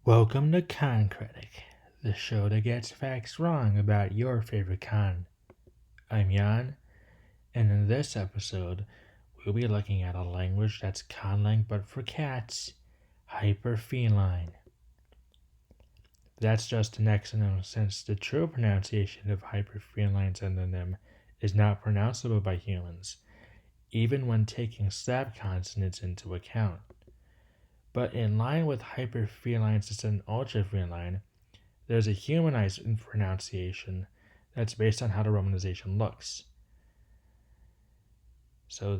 Welcome to Con Critic, the show that gets facts wrong about your favorite con. I'm Jan, and in this episode, we'll be looking at a language that's conlang but for cats, HyperFeline. That's just an exonym since the true pronunciation of HyperFeline's endonym is not pronounceable by humans, even when taking slap consonants into account. But in line with HyperFeline's descendant ultrafeline, there's a humanized pronunciation that's based on how the romanization looks. So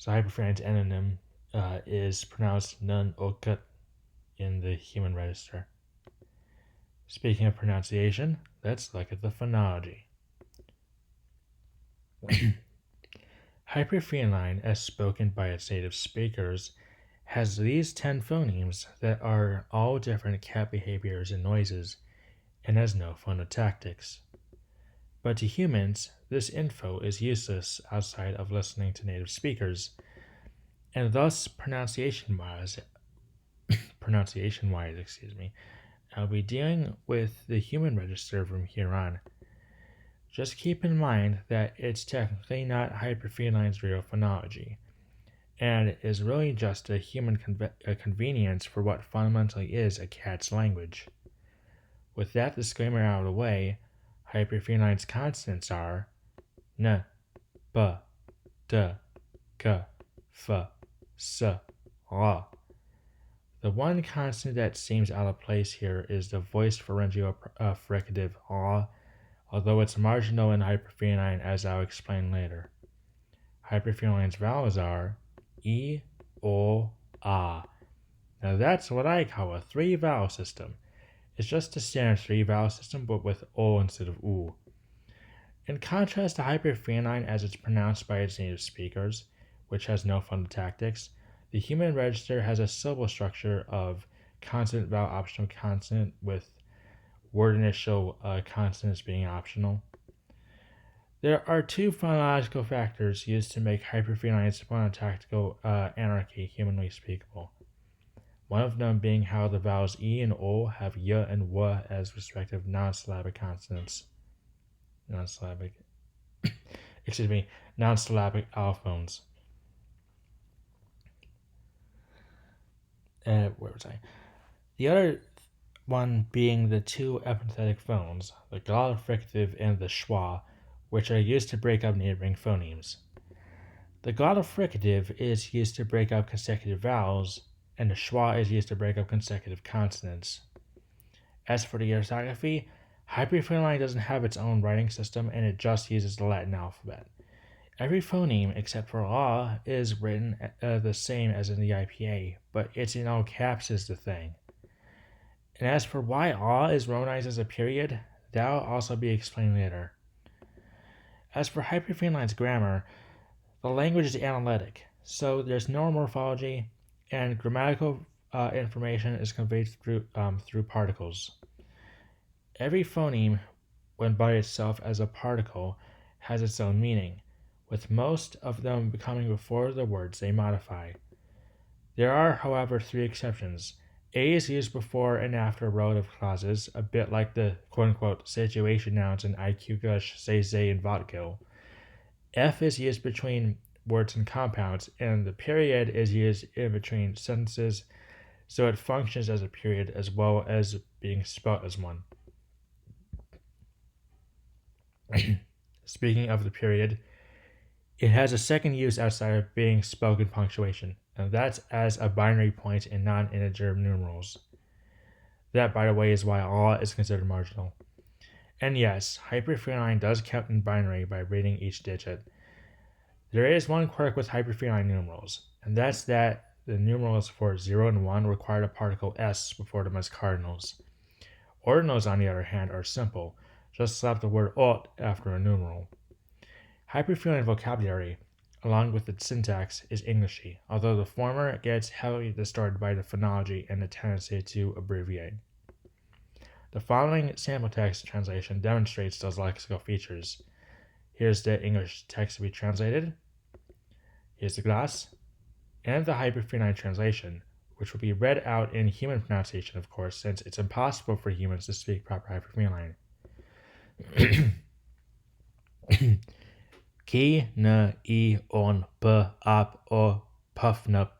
hyperfeline's endonym is pronounced nun okut in the human register. Speaking of pronunciation, let's look at the phonology. HyperFeline, as spoken by its native speakers, has these 10 phonemes that are all different cat behaviors and noises, and has no phonotactics. But to humans, this info is useless outside of listening to native speakers, and thus pronunciation-wise, I'll be dealing with the human register from here on. Just keep in mind that it's technically not HyperFeline's real phonology, and it is really just a human convenience for what fundamentally is a cat's language. With that disclaimer out of the way, HyperFeline's consonants are n, b, d, g, f, s, r. The one consonant that seems out of place here is the voiced pharyngeal fricative r, although it's marginal in HyperFeline, as I'll explain later. HyperFeline's vowels are e, o, a. Now that's what I call a 3-vowel system. It's just a standard 3-vowel system, but with o instead of u. In contrast to HyperFeline as it's pronounced by its native speakers, which has no phonotactics, the human register has a syllable structure of consonant, vowel, optional consonant, with word initial consonants being optional. There are 2 phonological factors used to make HyperFeline's phonotactical anarchy humanly speakable. One of them being how the vowels e and o have y and w as respective non-syllabic consonants. Non-syllabic allophones. Where was I? The other one being the 2 epenthetic phones, the glottal fricative and the schwa, which are used to break up neighboring phonemes. The glottal fricative is used to break up consecutive vowels, and the schwa is used to break up consecutive consonants. As for the orthography, HyperFeline doesn't have its own writing system, and it just uses the Latin alphabet. Every phoneme except for a is written the same as in the IPA, but it's in all caps is the thing. And as for why a is romanized as a period, that'll also be explained later. As for HyperFeline's grammar, the language is analytic, so there's no morphology, and grammatical information is conveyed through particles. Every phoneme, when by itself as a particle, has its own meaning, with most of them coming before the words they modify. There are, however, 3 exceptions. A is used before and after relative clauses, a bit like the quote-unquote situation nouns in IQ Gush, Say, and Vodkill. F is used between words and compounds, and the period is used in between sentences, so it functions as a period as well as being spelt as one. Speaking of the period, it has a second use outside of being spoken punctuation, and that's as a binary point in non-integer numerals. That, by the way, is why a is considered marginal. And yes, HyperFeline does count in binary by reading each digit. There is one quirk with HyperFeline numerals, and that's that the numerals for 0 and 1 require a particle s before them as cardinals. Ordinals, on the other hand, are simple. Just slap the word ot after a numeral. HyperFeline vocabulary, along with its syntax, is Englishy, although the former gets heavily distorted by the phonology and the tendency to abbreviate. The following sample text translation demonstrates those lexical features. Here's the English text to be translated. Here's the glass. And the HyperFeline translation, which will be read out in human pronunciation, of course, since it's impossible for humans to speak proper HyperFeline. Ki na I on p ap o puffnup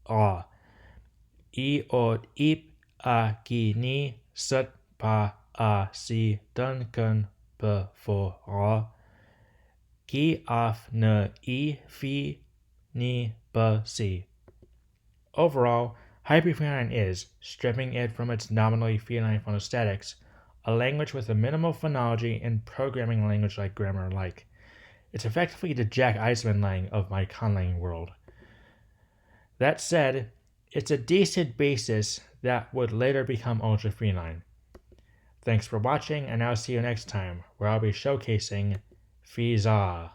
a. I o ip a ki ni sut pa a si duncan p fo a. Ki af na I fi ni b si. Overall, HyperFeline is, stripping it from its nominally feline phonostatics, a language with a minimal phonology and programming language like grammar alike. It's effectively the Jack Eisenmann lang of my conlang world. That said, it's a decent basis that would later become ultra feline. Thanks for watching, and I'll see you next time, where I'll be showcasing Fiza.